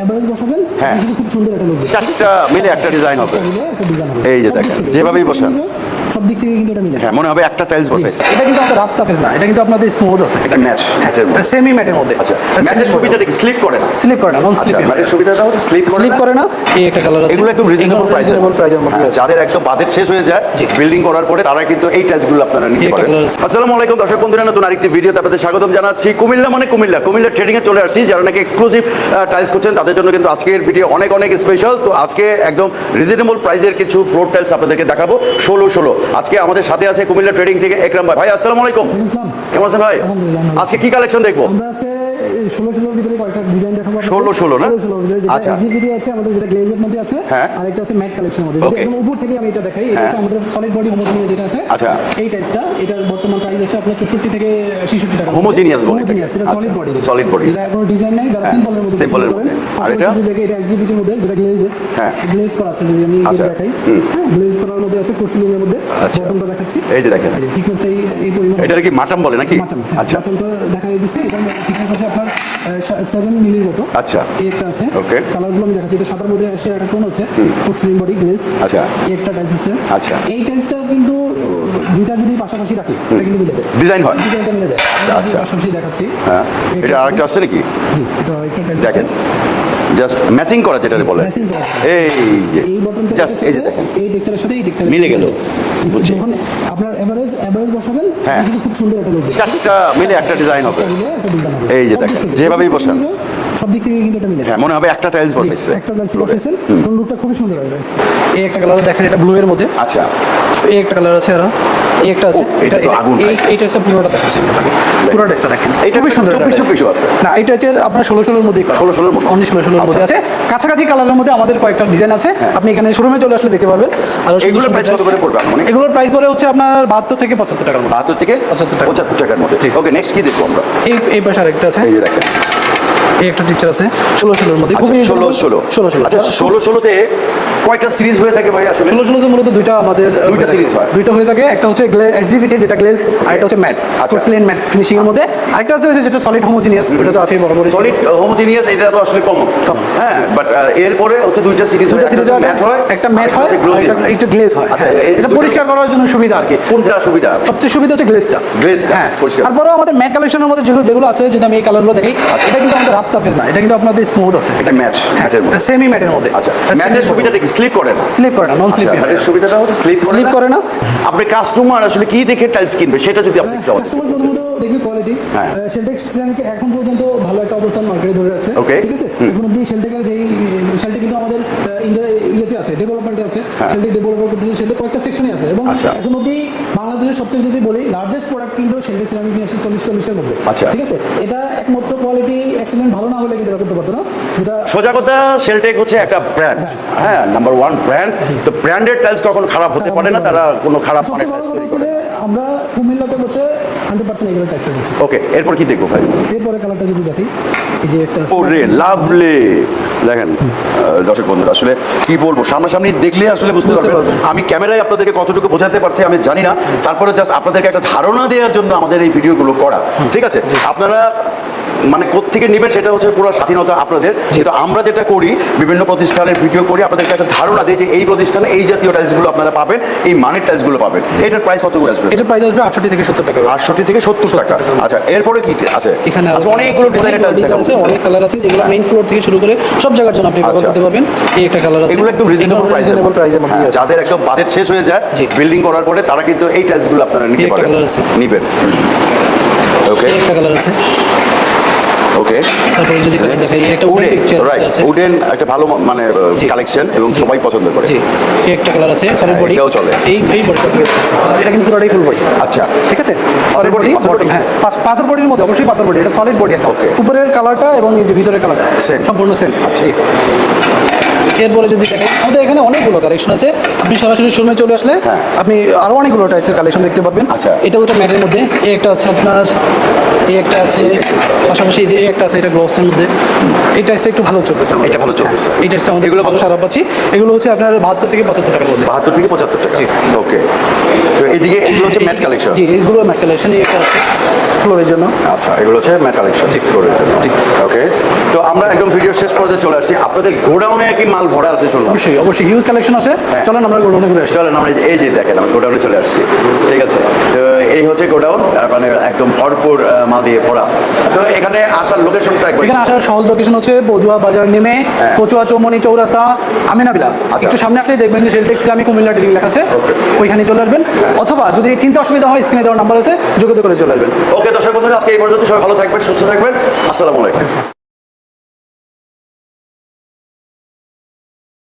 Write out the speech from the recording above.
Average বসাবেন, হ্যাঁ খুব সুন্দর একটা লুক। চারটা মিলে একটা ডিজাইন হবে। একটা ডিজাইন হবে, এই যে দেখেন যেভাবেই বসান সব দিক থেকে কিন্তু এটা মিলে। হ্যাঁ মনে হবে একটা টাইলস বসাইছে। এটা কিন্তু আমাদের রাফ সারফেস না, এটা কিন্তু আপনাদের স্মুথ আছে। এটা ম্যাট ম্যাটের এটা সেমি ম্যাটের মধ্যে। আচ্ছা ম্যাটের সুবিধাটা কি স্লিপ করে না? স্লিপ করে না, নন আচ্ছা স্লিপ। ম্যাটের সুবিধাটা হচ্ছে স্লিপ করে না। এই একটা কালার আছে, এগুলো একদম রিজনেবল প্রাইসের মধ্যে আছে। যাদের একদম বাজেট শেষ হয়ে যায় বিল্ডিং করার পরে তারা কিন্তু এই টাইলসগুলো আপনারা নিতে পারেন। আসসালামু আলাইকুম দর্শক বন্ধুরা, নতুন আরেকটি ভিডিওতে আপনাদের স্বাগতম জানাচ্ছি। কুমিল্লা মানে কুমিল্লা ট্রেডিং এ চলে আসছি। যারা নাকি এক্সক্লুসিভ টাইলস করছেন তাদের জন্য কিন্তু আজকের ভিডিও অনেক স্পেশাল। তো আজকে একদম রিজনেবল প্রাইসের কিছু ফ্লোর টাইলস আপনাদেরকে দেখাবো 16 আজকে আমাদের সাথে আছে কুমিল্লা ট্রেডিং থেকে একরাম ভাই। ভাই আসসালামু আলাইকুম, কেমন আছেন ভাই? আজকে কি কালেকশন দেখবো? 16 ভিতরে কয়েকটা ডিজাইন দেখাবো। 16 না? আচ্ছা, এক্সিবিটি আছে আমাদের, যেটা গ্লেজের মধ্যে আছে, আর একটা আছে ম্যাট কালেকশনের মধ্যে। একদম উপর থেকে আমি এটা দেখাই। এটা হচ্ছে আমাদের সলিড বডি হোমোজেনিয়াস যেটা আছে। আচ্ছা, এই টাইলসটা, এটা বর্তমান প্রাইস আছে আপনার 64 থেকে 66 টাকা। হোমোজেনিয়াস বডি, এটা সলিড বডি, এটা কোনো ডিজাইন নাই, যারা সিম্পলের মধ্যে। আর এটা দেখে এটা এক্সিবিটির মধ্যে, যেটা গ্লেজে, গ্লেজ করা আছে। যদি আমি দেখাই, গ্লেজ করার মধ্যে আছে, ফুটসিলিং এর মধ্যে। বটনটা দেখাচ্ছি, এই যে দেখেন থিকনেসটা এই পরিমাণ। এটা কি মাটাম বলে নাকি? আচ্ছা, বটনটা দেখাই দিচ্ছি। এটা থিকনেস আছে আপনার 7 মিলির মতো। আচ্ছা, এই একটা আছে। ওকে, কালারগুলো আমি দেখাচ্ছি। এটা সাদার মধ্যে আসে একটা টোন আছে, ফুটসিলিং বডি গ্লেজ। আচ্ছা, এই একটা টাইলস আছে। আচ্ছা, এই টাইলসটা কিন্তু দুইটা যদি পাশাপাশি রাখি এটা কিন্তু মিলে যায়, ডিজাইন হয়, ডিজাইনটা মিলে যায়। আচ্ছা, পাশাপাশি দেখাচ্ছি। হ্যাঁ, এটা আরেকটা আছে নাকি? এটা একটা টাইলস দেখেন জাস্ট ম্যাচিং করা যেটা বলে। এই যে এই বটনটা জাস্ট এই যে দেখেন এই টেক্সচারের সাথে এই টেক্সচার মিলে গেল। বুঝছি, যখন আপনার এভারেজ বসাবেন, হ্যাঁ খুব সুন্দর একটা লুক। চারটা মিলে একটা ডিজাইন হবে। এই যে দেখেন যেভাবেই বসান সব দিক থেকে কিন্তু এটা মিলে। হ্যাঁ মনে হবে একটা টাইলস বসাইছে। একটা টাইলস বসাইছেন, লুকটা খুব সুন্দর হবে। এই একটা কালার দেখেন, এটা ব্লু এর মধ্যে। আচ্ছা, এই একটা কালার আছে, আর এই একটা আছে। এটা তো আগুন। এইটা হচ্ছে পুরোটা দেখাচ্ছি আপনাকে, পুরো টেক্সটটা দেখেন। এটা খুবই সুন্দর কিছু আছে না, এটা হচ্ছে আপনার 16 মধ্যেই করা। 16 মধ্যে, অনলি 16 মধ্যে আছে। কাছাকাছি কালারের মধ্যে আমাদের কয়েকটা ডিজাইন আছে। আপনি এখানে শোরুমে চলে আসলে দেখতে পারবেন। আর এগুলোর প্রাইস কত করে পড়বে? মানে এগুলোর প্রাইস পড়ে হচ্ছে আপনার 72 থেকে 75 টাকার মধ্যে। 72 থেকে 75 টাকার মধ্যে। ওকে, নেক্সট কি দেখবো আমরা? এই পাশে আরেকটা আছে, এই যে দেখেন এই একটা টিচার আছে 16 মধ্যে। খুবই 16 আচ্ছা, 16তে কয়টা সিরিজ হয়ে থাকে ভাই? আসলে 16তে মূলত দুইটা আমাদের দুইটা সিরিজ হয়, দুইটা হয়ে থাকে। একটা হচ্ছে এক্সিবিটি যেটা গ্লেজ, আর একটা হচ্ছে ম্যাট, পোর্সেলেন ম্যাট ফিনিশিং এর মধ্যে। আরেকটা আছে যেটা সলিড হোমোজেনিয়াস, এটা তো আছে বড় বড় সলিড হোমোজেনিয়াস। এটা তো আসলে কমন, হ্যাঁ, বাট এরপরে হচ্ছে দুইটা সিরিজ হয়, একটা ম্যাট হয়, একটা ম্যাট হয়, একটা গ্লেজ হয়। আচ্ছা, এটা পরিষ্কার করার জন্য সুবিধা আর কি। কোনটা সুবিধা? সবচেয়ে সুবিধা হচ্ছে গ্লেজটা। হ্যাঁ, তারপরেও আমাদের ম্যাট কালেকশনের মধ্যে যেগুলো আছে, যদি আমি এই কালারগুলো দেখি, এটা কিন্তু আমাদের রাফ সারফেস না, এটা কিন্তু আপনাদের স্মুথ আছে। এটা ম্যাটের মধ্যে, সেমি ম্যাটের মধ্যে। আচ্ছা, ম্যাটের সুবিধাটা কি স্লিপ করে না? স্লিপ করে না, নন স্লিপ। ম্যাটের সুবিধাটা হচ্ছে স্লিপ করে না। আপনি কাস্টমার আসলে কি দেখে টাইলস কিনবে সেটা যদি আপনি একটু কাস্টমার প্রথমত দেখবে কোয়ালিটি। শেলটেক্স সিরামিকে এখন পর্যন্ত ভালো একটা অবস্থান মার্কেটে ধরে আছে। ঠিক আছে, এখন অবধি শেলটেকের যেই শেলটেক কিন্তু আমাদের ইন্ডিয়াতে আছে, ডেভেলপমেন্টে আছে। শেলটেক ডেভেলপমেন্ট করতেছে, শেলটেক কয়েকটা সেকশনে আছে। এবং এখন অবধি বাংলাদেশের সবচেয়ে যদি বলি লার্জেস্ট প্রোডাক্ট কিন্তু শেলটেক সিরামিক নিয়ে আসছে 40-40 মধ্যে। ঠিক আছে, এটা একমাত্র কোয়ালিটি এক্সেলেন্ট ভালো না হলে কিন্তু এটা করতে পারতো না। যেটা সোজা কথা, শেলটেক হচ্ছে একটা ব্র্যান্ড, হ্যাঁ, নাম্বার 1 ব্র্যান্ড। তো ব্র্যান্ডের টাইলস কখনো খারাপ হতে পারে না, তারা কোনো খারাপ মানে টাইলস তৈরি করে। আমরা কুমিল্লাতে বসে 100% এগুলো টাইলস দিচ্ছি। ওকে, এরপর কি দেখবো ভাই? এরপরে কালারটা যদি দেখি, এই যে একটা ওরে লাভলি, দেখেন দর্শক বন্ধুরা, আসলে কি বলবো, সামনাসামনি দেখলে আসলে বুঝতে পারবেন। আমি ক্যামেরায় আপনাদেরকে কতটুকু বোঝাতে পারছি আমি জানি না, তারপরে জাস্ট আপনাদেরকে একটা ধারণা দেওয়ার জন্য আমাদের এই ভিডিওগুলো করা। ঠিক আছে, আপনারা মানে কোত্থেকে নেবেন সেটা হচ্ছে পুরো স্বাধীনতা আপনাদের। যেটা আমরা যেটা করি, বিভিন্ন প্রতিষ্ঠানের ভিডিও করি, আপনাদেরকে একটা ধারণা দিই যে এই প্রতিষ্ঠানে এই জাতীয় টাইলসগুলো আপনারা পাবেন, এই মানের টাইলসগুলো পাবেন। এটার প্রাইস কত করে আসবে? এটার প্রাইস আসবে 68 থেকে 70 টাকা। 68 থেকে 70 টাকা। আচ্ছা, এরপরে কি আছে? এখানে অনেকগুলো ডিজাইনের টাইলস আছে, অনেক কালার আছে, যেগুলো মেইন ফ্লোর থেকে শুরু করে সব জায়গার জন্য আপনি ব্যবহার করতে পারবেন। এই একটা কালার আছে, এগুলো একদম রিজনেবল প্রাইসের মধ্যে আছে। যাদের একদম বাজেট শেষ হয়ে যায় বিল্ডিং করার পরে তারা কিন্তু এই টাইলসগুলো আপনারা নিতে পারেন, নিবেন। ওকে, একটা কালার আছে। ওকে, তারপরে যদি কালার দেখাই, একটা উডেন একটা ভালো মানে কালেকশন এবং সবাই পছন্দ করে। জি, একটা কালার আছে সলিড বডি, এটাও চলে। এই বডিটা আছে, এটা কিন্তু পুরোটাই ফুল বডি। আচ্ছা, ঠিক আছে, সলিড বডি, হ্যাঁ, পাথর বডির মধ্যে, অবশ্যই পাথর বডি, এটা সলিড বডি একদম। উপরের কালারটা এবং এই যে ভিতরের কালারটা সম্পূর্ণ সেম। জি, এরপরে যদি দেখেন, আমাদের এখানে অনেকগুলো কালেকশন আছে। আপনি সরাসরি শোরুমে চলে আসলে আপনি আরও অনেকগুলো টাইপসের কালেকশন দেখতে পাবেন। এটা ওটা ম্যাটের মধ্যে, এই একটা আছে আপনার, এই একটা আছে, পাশাপাশি যে একটা আছে এটা গ্লসের মধ্যে। এই টাইসটা একটু ভালো চলতেছে আমাদের। এটা ভালো চলতেছে। এই টাইসটা আমাদের এগুলো ভালো কত? সারা পাচ্ছি। এগুলো হচ্ছে আপনার 72 থেকে 75 টাকার মধ্যে। 72 থেকে 75 টাকা। জি। ওকে, তো এইদিকে এগুলো হচ্ছে ম্যাট কালেকশন। জি, এগুলো ম্যাট কালেকশন, এই একটা আছে ফ্লোরের জন্য। আচ্ছা, এগুলো হচ্ছে ম্যাট কালেকশন জি। ফ্লোরের জন্য। জি। ওকে, তো আমরা একদম ভিডিও শেষ পর্যায়ে চলে আসছি। আপনাদের গোডাউনে কি মাল ভরা আছে শুনলাম? অবশ্যই অবশ্যই হিউজ কালেকশন আছে। চলেন আমরা গোডাউনে ঘুরে আসি। চলেন আমরা এই যে দেখেন আমরা গোডাউনে চলে আসছি। ঠিক আছে, তো এই হচ্ছে গোডাউন, মানে একদম ভরপুর মাল দিয়ে ভরা। তো এখানে আসার লোকেশনটা একবার এখানে আসার সহজ লোকেশন হচ্ছে বদুয়া বাজার নেমে কচুয়া চৌমনি চৌরাস্তা আমিনাবিলা একটু সামনে আসলে দেখবেন যে শেলটেক্স সিরামিক কুমিল্লা ডিলিং লেখা আছে, ওইখানে চলে আসবেন। অথবা যদি চিন্তা অসুবিধা হয় স্ক্রিনে দেওয়ার নাম্বার আছে, যোগাযোগ করে চলে আসবেন। ওকে দর্শক বন্ধুরা, আজকে এই পর্যন্ত। সবাই ভালো থাকবেন, সুস্থ থাকবেন। আসসালামু আলাইকুম।